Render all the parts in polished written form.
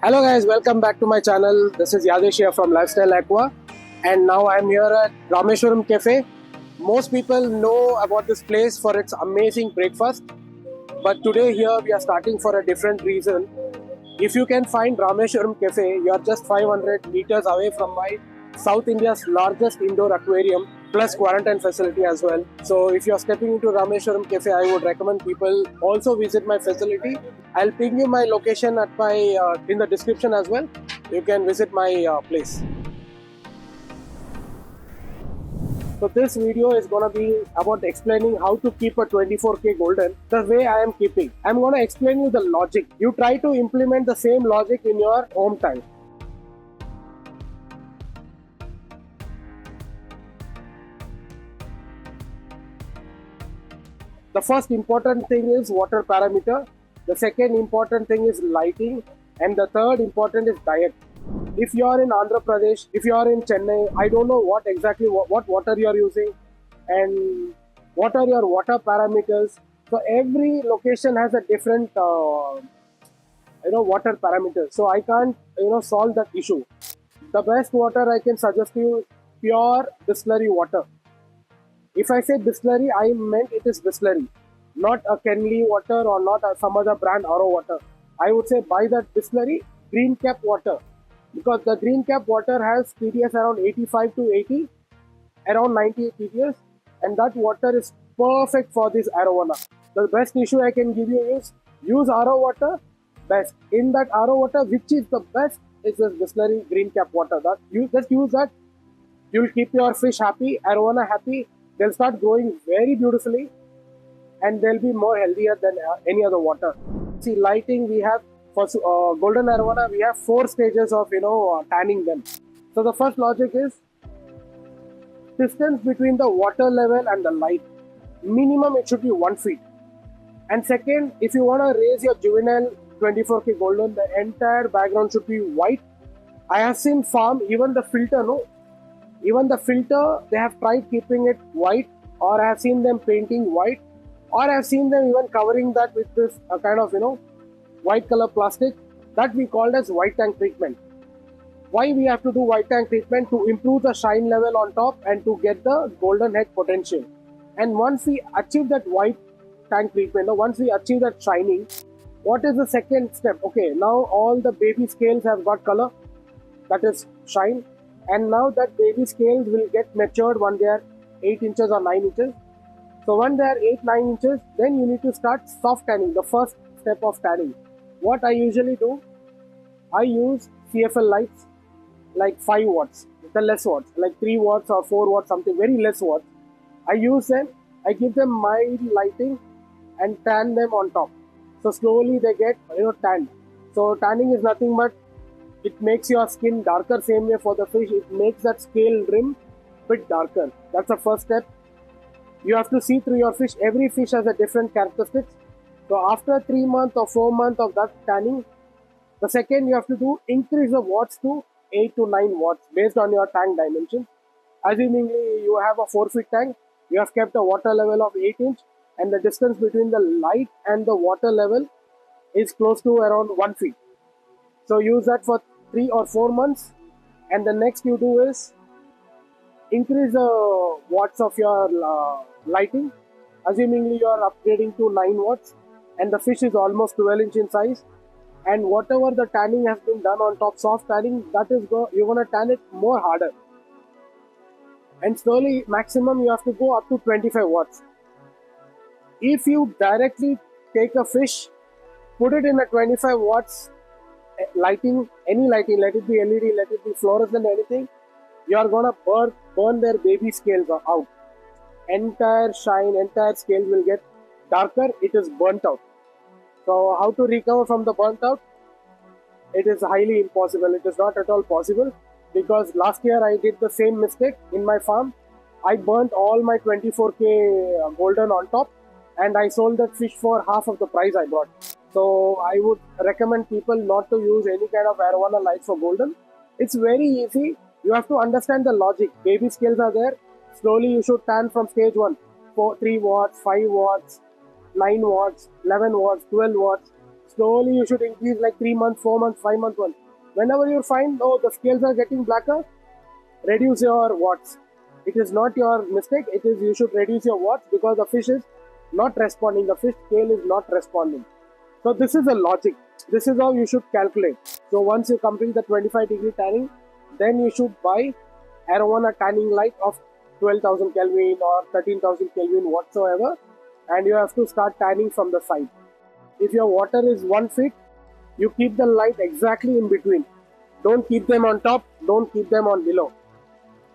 Hello guys, welcome back to my channel. This is Yadesh here from Life Style Aqua, and now I'm here at Rameshwaram Cafe. Most people know about this place for its amazing breakfast, but today here we are starting for a different reason. If you can find Rameshwaram Cafe, you are just 500 meters away from my South India's largest indoor aquarium plus quarantine facility as well. So if you are stepping into Rameshwaram Cafe, I would recommend people also visit my facility. I'll ping you my location at my in the description as well. You can visit my place. So this video is going to be about explaining how to keep a 24K golden the way I am keeping. I'm going to explain you the logic. You try to implement the same logic in your home tank. The first important thing is water parameter. The second important thing is lighting. And the third important is diet. If you are in Andhra Pradesh, if you are in Chennai, I don't know what exactly what water you are using and what are your water parameters. So every location has a different water parameters. So I can't solve that issue. The best water I can suggest you is pure distillery water. If I say distillery, I meant it is distillery, not a Kenley water or not some other brand Aro water. I would say buy that distillery green cap water, because the green cap water has TDS around 85 to 80, around 98 TDS, and that water is perfect for this Arowana. The best issue I can give you is use Aro water best. In that Aro water, which is the best, is this distillery green cap water. That you just use that, you'll keep your fish happy, Arowana happy. They'll start growing very beautifully and they'll be more healthier than any other water. See, lighting, we have for Golden Arowana, we have 4 stages of tanning them. So the first logic is distance between the water level and the light. Minimum it should be 1 feet. And second, if you want to raise your juvenile 24K golden, the entire background should be white. I have seen farm, even the filter, even the filter, they have tried keeping it white, or I have seen them painting white, or I have seen them even covering that with this kind of, white color plastic that we called as white tank treatment. Why we have to do white tank treatment? To improve the shine level on top and to get the golden head potential. And once we achieve that white tank treatment, or once we achieve that shining, what is the second step? Okay, now all the baby scales have got color, that is shine. And now that baby scales will get matured when they are 8 inches or 9 inches. So when they are 8-9 inches, then you need to start soft tanning, the first step of tanning. What I usually do, I use CFL lights like 5 watts, the less watts, like 3 watts or 4 watts, something very less watts. I use them, I give them mild lighting and tan them on top. So slowly they get tanned. So tanning is nothing but it makes your skin darker. Same way for the fish, it makes that scale rim bit darker. That's the first step. You have to see through your fish. Every fish has a different characteristics. So after 3 months or 4 months of that tanning, the second you have to do, increase the watts to 8 to 9 watts based on your tank dimension. Assumingly you have a 4 feet tank, you have kept a water level of 8 inch, and the distance between the light and the water level is close to around 1 feet. So use that for 3 or 4 months, and the next you do is increase the watts of your lighting. Assumingly you are upgrading to 9 watts and the fish is almost 12 inch in size, and whatever the tanning has been done on top, soft tanning, that is you're going to tan it more harder, and slowly maximum you have to go up to 25 watts. If you directly take a fish, put it in a 25 watts lighting, any lighting, let it be LED, let it be fluorescent, anything, you are gonna burn their baby scales out. Entire shine, entire scale will get darker. It is burnt out. So how to recover from the burnt out? It is highly impossible. It is not at all possible, because last year I did the same mistake in my farm. I burnt all my 24K golden on top, and I sold that fish for half of the price I bought. So I would recommend people not to use any kind of Arowana lights for golden. It's very easy. You have to understand the logic. Baby scales are there. Slowly you should tan from stage 1. 3 watts, 5 watts, 9 watts, 11 watts, 12 watts. slowly you should increase like 3 months, 4 months, 5 months once. Whenever you find, oh, the scales are getting blacker, reduce your watts. It is not your mistake. It is you should reduce your watts because the fish is not responding. The fish scale is not responding. So this is the logic. This is how you should calculate. So once you complete the 25-degree tanning, then you should buy Arowana tanning light of 12,000 Kelvin or 13,000 Kelvin whatsoever, and you have to start tanning from the side. If your water is 1 feet, you keep the light exactly in between. Don't keep them on top, don't keep them on below.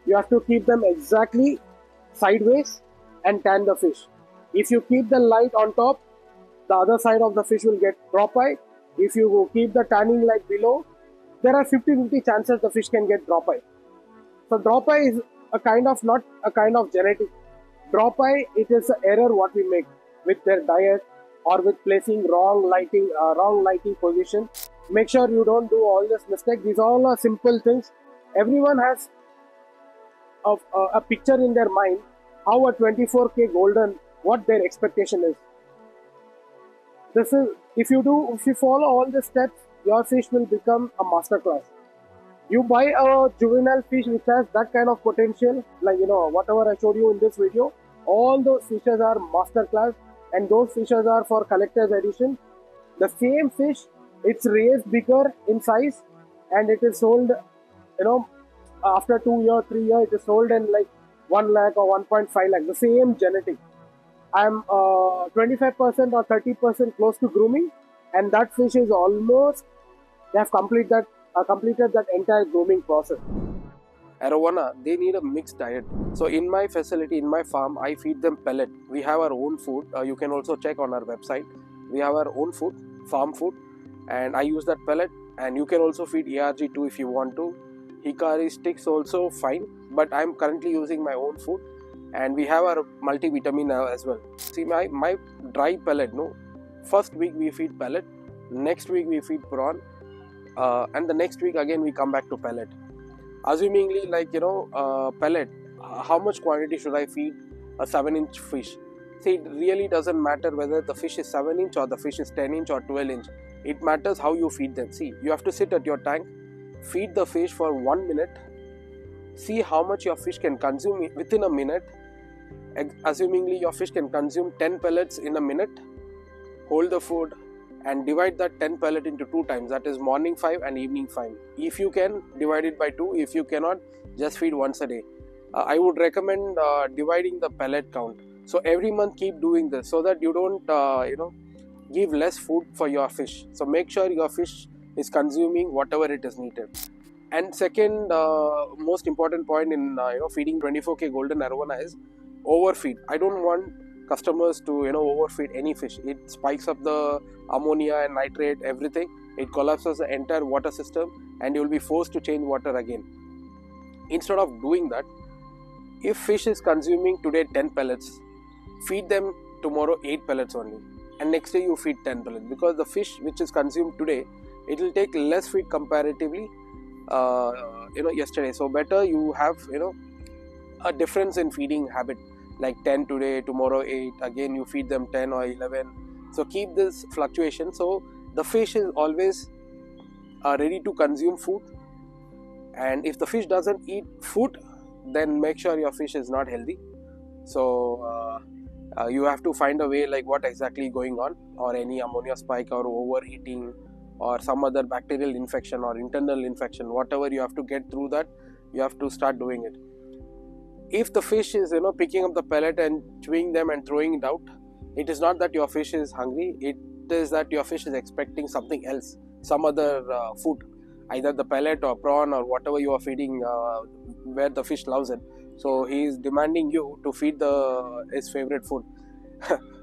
You have to keep them exactly sideways and tan the fish. If you keep the light on top, the other side of the fish will get drop eye. If you keep the tanning light below, there are 50-50 chances the fish can get drop eye. So drop eye is a kind of, not a kind of genetic. Drop eye, it is an error what we make with their diet or with placing wrong lighting position. Make sure you don't do all this mistake. These all are simple things. Everyone has a picture in their mind how a 24K golden, what their expectation is. This is, if you follow all the steps, your fish will become a masterclass. You buy a juvenile fish which has that kind of potential, like whatever I showed you in this video, all those fishes are masterclass, and those fishes are for collector's edition. The same fish, it's raised bigger in size, and it is sold, after 2 years, 3 years, it is sold in like 1 lakh or 1.5 lakh. The same genetic. I'm 25% or 30% close to grooming, and that fish is almost, they have completed that entire grooming process. Arowana, they need a mixed diet. So in my facility, in my farm, I feed them pellet. We have our own food. You can also check on our website. We have our own food, farm food, and I use that pellet. And you can also feed ARG too if you want to. Hikari sticks also fine, but I'm currently using my own food. And we have our multivitamin as well. See, my dry pellet, first week we feed pellet, next week we feed prawn, and the next week again we come back to pellet. Assumingly, pellet, how much quantity should I feed a 7-inch fish? See, it really doesn't matter whether the fish is 7-inch or the fish is 10-inch or 12-inch. It matters how you feed them. See, you have to sit at your tank, feed the fish for 1 minute, see how much your fish can consume within a minute. Assumingly your fish can consume 10 pellets in a minute, hold the food and divide that 10 pellet into 2 times, that is morning 5 and evening 5. If you can, divide it by 2. If you cannot, just feed once a day. I would recommend dividing the pellet count. So every month keep doing this so that you don't give less food for your fish. So make sure your fish is consuming whatever it is needed. And second most important point in feeding 24K Golden Arowana is overfeed. I don't want customers to overfeed any fish. It spikes up the ammonia and nitrate, everything. It collapses the entire water system and you will be forced to change water again. Instead of doing that, if fish is consuming today 10 pellets, feed them tomorrow 8 pellets only, and next day you feed 10 pellets, because the fish which is consumed today, it will take less feed comparatively yesterday. So better you have a difference in feeding habit, like 10 today, tomorrow 8, again you feed them 10 or 11. So keep this fluctuation, so the fish is always ready to consume food. And if the fish doesn't eat food, then make sure your fish is not healthy. So you have to find a way, like what exactly going on, or any ammonia spike or overeating or some other bacterial infection or internal infection, whatever you have to get through that, you have to start doing it. If the fish is picking up the pellet and chewing them and throwing it out, it is not that your fish is hungry, it is that your fish is expecting something else, some other food, either the pellet or prawn or whatever you are feeding, where the fish loves it. So he is demanding you to feed his favorite food.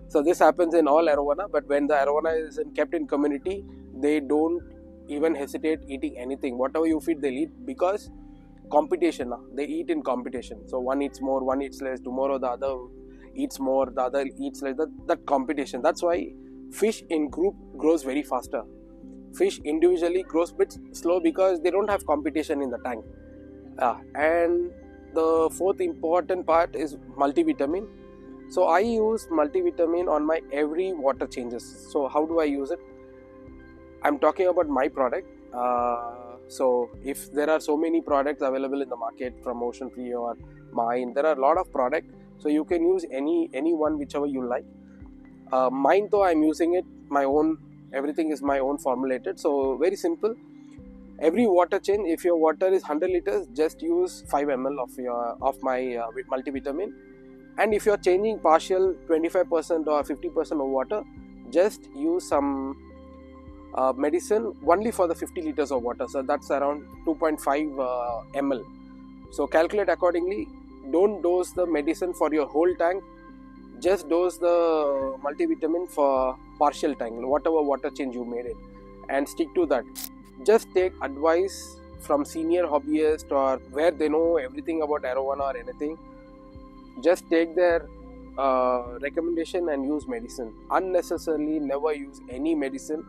So this happens in all Arowana, but when the Arowana is kept in community, they don't even hesitate eating anything. Whatever you feed, they'll eat, because competition, they eat in competition. So one eats more, one eats less, tomorrow the other eats more, the other eats less. That competition. That's why fish in group grows very faster. Fish individually grows a bit slow because they don't have competition in the tank. And the fourth important part is multivitamin. So I use multivitamin on my every water changes. So how do I use it? I'm talking about my product. So if there are so many products available in the market from Ocean Free or mine, there are a lot of products. So you can use any one, whichever you like. Mine though, I'm using it my own. Everything is my own formulated. So very simple. Every water change, if your water is 100 liters, just use 5 ml of my multivitamin. And if you're changing partial 25% or 50% of water, just use some medicine only for the 50 liters of water. So that's around 2.5 ml. So calculate accordingly. Don't dose the medicine for your whole tank. Just dose the multivitamin for partial tank, whatever water change you made it, and stick to that. Just take advice from senior hobbyists or where they know everything about Arowana or anything. Just take their recommendation and use medicine. Unnecessarily never use any medicine.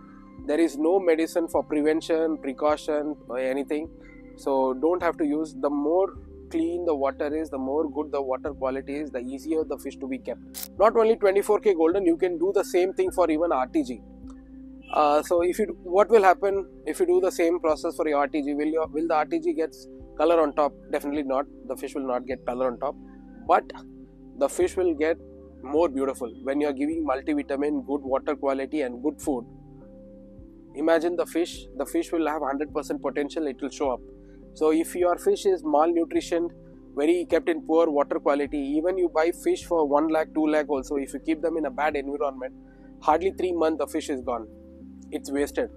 There is no medicine for prevention, precaution or anything. So don't have to use. The more clean the water is, the more good the water quality is, the easier the fish to be kept. Not only 24K Golden, you can do the same thing for even RTG. So what will happen if you do the same process for your RTG? Will the RTG get color on top? Definitely not. The fish will not get color on top, but the fish will get more beautiful. When you are giving multivitamin, good water quality and good food, imagine the fish will have 100% potential. It will show up. So if your fish is malnutritioned, very kept in poor water quality, even you buy fish for 1 lakh, 2 lakh also, if you keep them in a bad environment, hardly 3 months the fish is gone. It's wasted.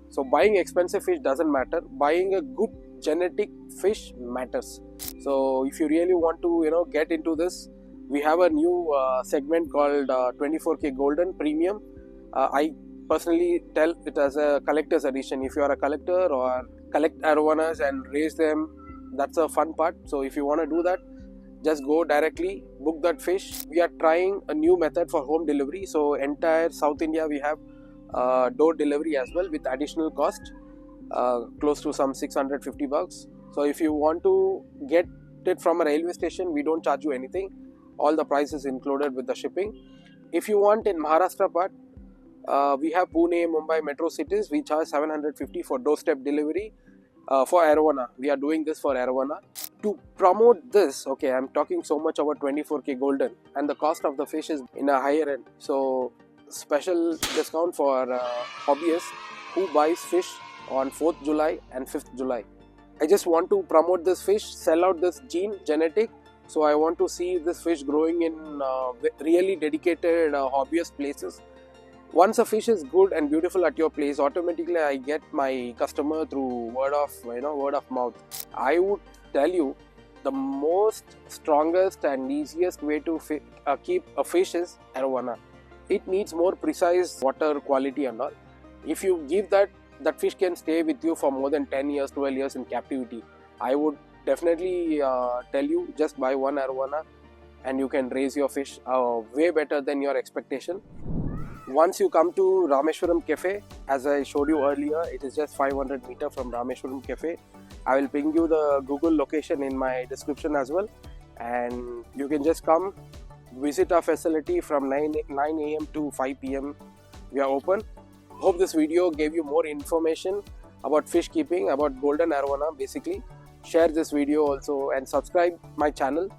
So buying expensive fish doesn't matter. Buying a good genetic fish matters. So if you really want to get into this, we have a new segment called 24K Golden Premium. I personally tell it as a collector's edition. If you are a collector or collect Arowanas and raise them, that's a fun part. So if you want to do that, just go directly, book that fish. We are trying a new method for home delivery. So entire South India we have door delivery as well with additional cost, close to some 650 bucks. So if you want to get it from a railway station, we don't charge you anything. All the price is included with the shipping. If you want in Maharashtra part, we have Pune, Mumbai metro cities. We charge 750 for doorstep delivery for Arowana. We are doing this for Arowana. To promote this, okay, I'm talking so much about 24K Golden and the cost of the fish is in a higher end. So special discount for hobbyists who buys fish on 4th July and 5th July. I just want to promote this fish, sell out this genetic. So I want to see this fish growing in really dedicated hobbyist places. Once a fish is good and beautiful at your place, automatically I get my customer through word of mouth. I would tell you the most strongest and easiest way to keep a fish is Arowana. It needs more precise water quality and all. If you give that fish can stay with you for more than 10 years, 12 years in captivity. I would definitely tell you just buy one Arowana and you can raise your fish way better than your expectation. Once you come to Rameshwaram Cafe, as I showed you earlier, it is just 500 meters from Rameshwaram Cafe. I will ping you the Google location in my description as well, and you can just come visit our facility from 9 a.m. to 5 p.m. We are open. Hope this video gave you more information about fish keeping, about Golden Arowana basically. Share this video also and subscribe my channel.